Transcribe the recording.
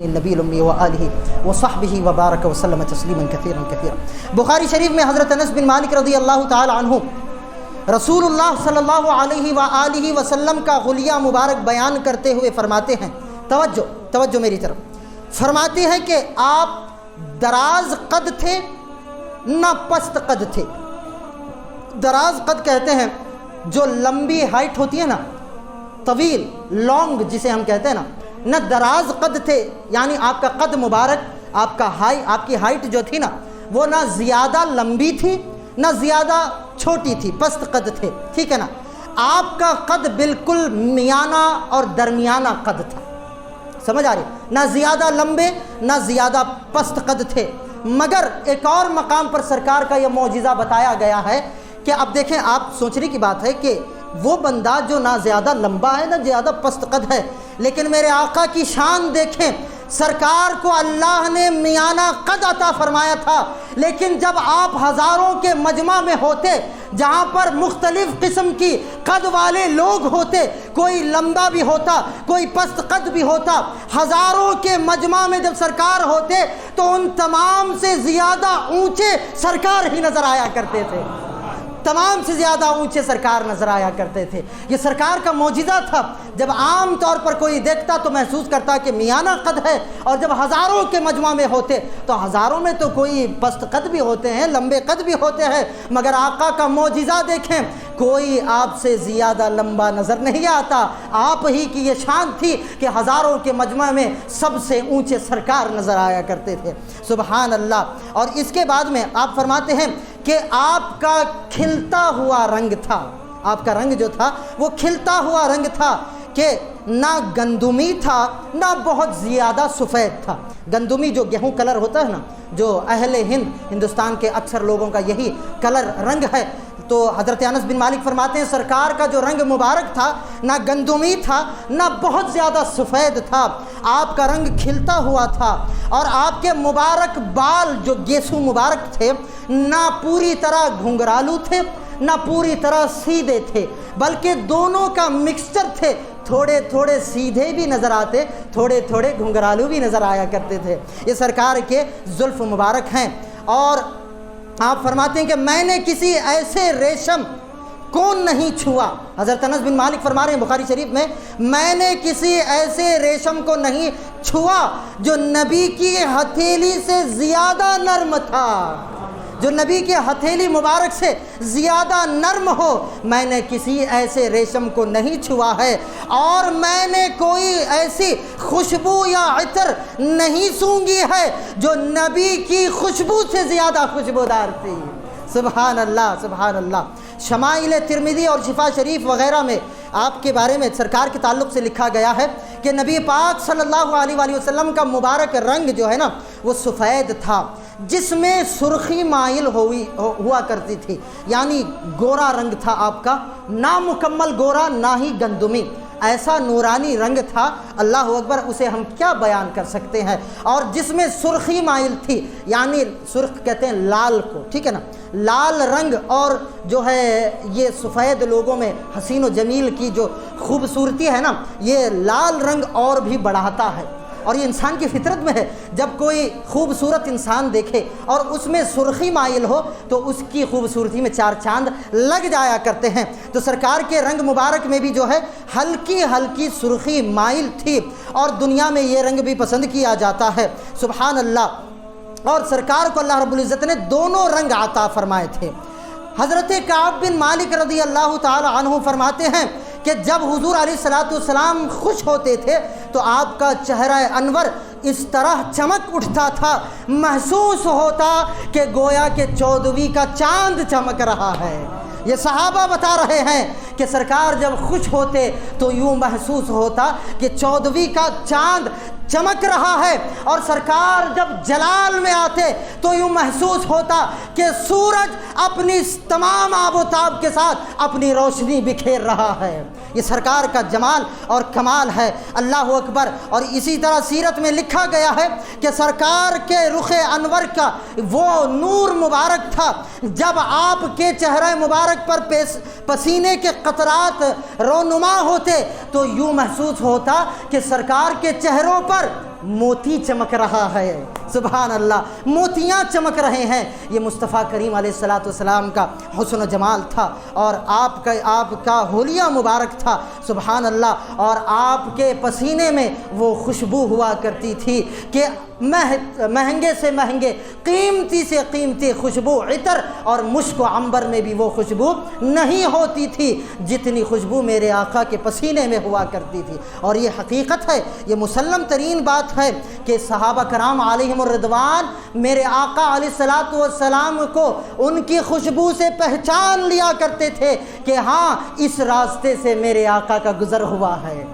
نبی الامی و آلہ و صحبہ و بارک وسلم تسلیما کثیرا کثیرا۔ بخاری شریف میں حضرت انس بن مالک رضی اللہ تعالی عنہ رسول اللہ صلی اللہ علیہ وآلہ وسلم کا غلیہ مبارک بیان کرتے ہوئے فرماتے ہیں، توجہ میری طرف، فرماتے ہیں کہ آپ دراز قد تھے نہ پست قد تھے۔ دراز قد کہتے ہیں جو لمبی ہائٹ ہوتی ہے نا، طویل لانگ جسے ہم کہتے ہیں نہ دراز قد تھے، یعنی آپ کا قد مبارک، آپ کی ہائٹ جو تھی نا وہ نہ زیادہ لمبی تھی نہ زیادہ چھوٹی تھی، پست قد تھے، ٹھیک ہے نا۔ آپ کا قد بالکل میانہ اور درمیانہ قد تھا، سمجھ آ رہی؟ نہ زیادہ لمبے نہ زیادہ پست قد تھے۔ مگر ایک اور مقام پر سرکار کا یہ معجزہ بتایا گیا ہے کہ اب دیکھیں، آپ سوچنے کی بات ہے کہ وہ بندہ جو نہ زیادہ لمبا ہے نہ زیادہ پست قد ہے، لیکن میرے آقا کی شان دیکھیں، سرکار کو اللہ نے میانہ قد عطا فرمایا تھا، لیکن جب آپ ہزاروں کے مجمع میں ہوتے جہاں پر مختلف قسم کی قد والے لوگ ہوتے، کوئی لمبا بھی ہوتا کوئی پست قد بھی ہوتا، ہزاروں کے مجمع میں جب سرکار ہوتے تو ان تمام سے زیادہ اونچے سرکار ہی نظر آیا کرتے تھے، تمام سے زیادہ اونچے سرکار نظر آیا کرتے تھے۔ یہ سرکار کا معجزہ تھا، جب عام طور پر کوئی دیکھتا تو محسوس کرتا کہ میانہ قد ہے، اور جب ہزاروں کے مجمع میں ہوتے تو ہزاروں میں تو کوئی پست قد بھی ہوتے ہیں، لمبے قد بھی ہوتے ہیں، مگر آقا کا معجزہ دیکھیں، کوئی آپ سے زیادہ لمبا نظر نہیں آتا۔ آپ ہی کی یہ شان تھی کہ ہزاروں کے مجمع میں سب سے اونچے سرکار نظر آیا کرتے تھے، سبحان اللہ۔ اور اس کے بعد میں آپ فرماتے ہیں کہ آپ کا کھلتا ہوا رنگ تھا، آپ کا رنگ جو تھا وہ کھلتا ہوا رنگ تھا کہ نہ گندمی تھا نہ بہت زیادہ سفید تھا۔ گندمی جو گیہوں کلر ہوتا ہے نا، جو اہل ہندوستان کے اکثر لوگوں کا یہی کلر رنگ ہے، تو حضرت انس بن مالک فرماتے ہیں سرکار کا جو رنگ مبارک تھا نہ گندمی تھا نہ بہت زیادہ سفید تھا، آپ کا رنگ کھلتا ہوا تھا، اور آپ کے مبارک بال جو گیسو مبارک تھے نہ پوری طرح گھنگرالو تھے نہ پوری طرح سیدھے تھے، بلکہ دونوں کا مکسچر تھے، تھوڑے تھوڑے سیدھے بھی نظر آتے، تھوڑے تھوڑے گھنگرالو بھی نظر آیا کرتے تھے۔ یہ سرکار کے زلف مبارک ہیں، اور آپ فرماتے ہیں کہ میں نے کسی ایسے ریشم کو نہیں چھوا۔ حضرت انس بن مالک فرما رہے ہیں بخاری شریف میں نے کسی ایسے ریشم کو نہیں چھوا جو نبی کی ہتھیلی سے زیادہ نرم تھا، جو نبی کے ہتھیلی مبارک سے زیادہ نرم ہو، میں نے کسی ایسے ریشم کو نہیں چھوا ہے، اور میں نے کوئی ایسی خوشبو یا عطر نہیں سونگھی ہے جو نبی کی خوشبو سے زیادہ خوشبودار تھی، سبحان اللہ سبحان اللہ۔ شمائل ترمذی اور شفا شریف وغیرہ میں آپ کے بارے میں سرکار کے تعلق سے لکھا گیا ہے کہ نبی پاک صلی اللہ علیہ وآلہ وسلم کا مبارک رنگ جو ہے نا وہ سفید تھا، جس میں سرخی مائل ہوا کرتی تھی، یعنی گورا رنگ تھا آپ کا، نہ مکمل گورا نہ ہی گندمی، ایسا نورانی رنگ تھا، اللہ اکبر، اسے ہم کیا بیان کر سکتے ہیں، اور جس میں سرخی مائل تھی، یعنی سرخ کہتے ہیں لال کو، ٹھیک ہے نا، لال رنگ، اور جو ہے یہ سفید لوگوں میں حسین و جمیل کی جو خوبصورتی ہے نا، یہ لال رنگ اور بھی بڑھاتا ہے، اور یہ انسان کی فطرت میں ہے، جب کوئی خوبصورت انسان دیکھے اور اس میں سرخی مائل ہو تو اس کی خوبصورتی میں چار چاند لگ جایا کرتے ہیں۔ تو سرکار کے رنگ مبارک میں بھی جو ہے ہلکی ہلکی سرخی مائل تھی، اور دنیا میں یہ رنگ بھی پسند کیا جاتا ہے، سبحان اللہ۔ اور سرکار کو اللہ رب العزت نے دونوں رنگ عطا فرمائے تھے۔ حضرت کعب بن مالک رضی اللہ تعالی عنہ فرماتے ہیں کہ جب حضور علیہ الصلوۃ والسلام خوش ہوتے تھے تو آپ کا چہرہ انور اس طرح چمک اٹھتا تھا، محسوس ہوتا کہ گویا کہ 14ویں کا چاند چمک رہا ہے۔ یہ صحابہ بتا رہے ہیں کہ سرکار جب خوش ہوتے تو یوں محسوس ہوتا کہ 14ویں کا چاند چمک رہا ہے، اور سرکار جب جلال میں آتے تو یوں محسوس ہوتا کہ سورج اپنی تمام آب و تاب کے ساتھ اپنی روشنی بکھیر رہا ہے۔ یہ سرکار کا جمال اور کمال ہے، اللہ اکبر۔ اور اسی طرح سیرت میں لکھا گیا ہے کہ سرکار کے رخ انور کا وہ نور مبارک تھا، جب آپ کے چہرہ مبارک پر پسینے کے قطرات رونما ہوتے تو یوں محسوس ہوتا کہ سرکار کے چہروں پر موتی چمک رہا ہے، سبحان اللہ، موتیاں چمک رہے ہیں۔ یہ مصطفیٰ کریم علیہ الصلوۃ والسلام کا حسن و جمال تھا، اور آپ کا حلیہ مبارک تھا، سبحان اللہ، اور آپ کے پسینے میں وہ خوشبو ہوا کرتی تھی کہ مہنگے سے مہنگے، قیمتی سے قیمتی خوشبو، عطر اور مشک و عنبر میں بھی وہ خوشبو نہیں ہوتی تھی جتنی خوشبو میرے آقا کے پسینے میں ہوا کرتی تھی۔ اور یہ حقیقت ہے، یہ مسلم ترین بات ہے کہ صحابہ کرام علیہم الرضوان میرے آقا علیہ الصلوۃ والسلام کو ان کی خوشبو سے پہچان لیا کرتے تھے کہ ہاں اس راستے سے میرے آقا کا گزر ہوا ہے۔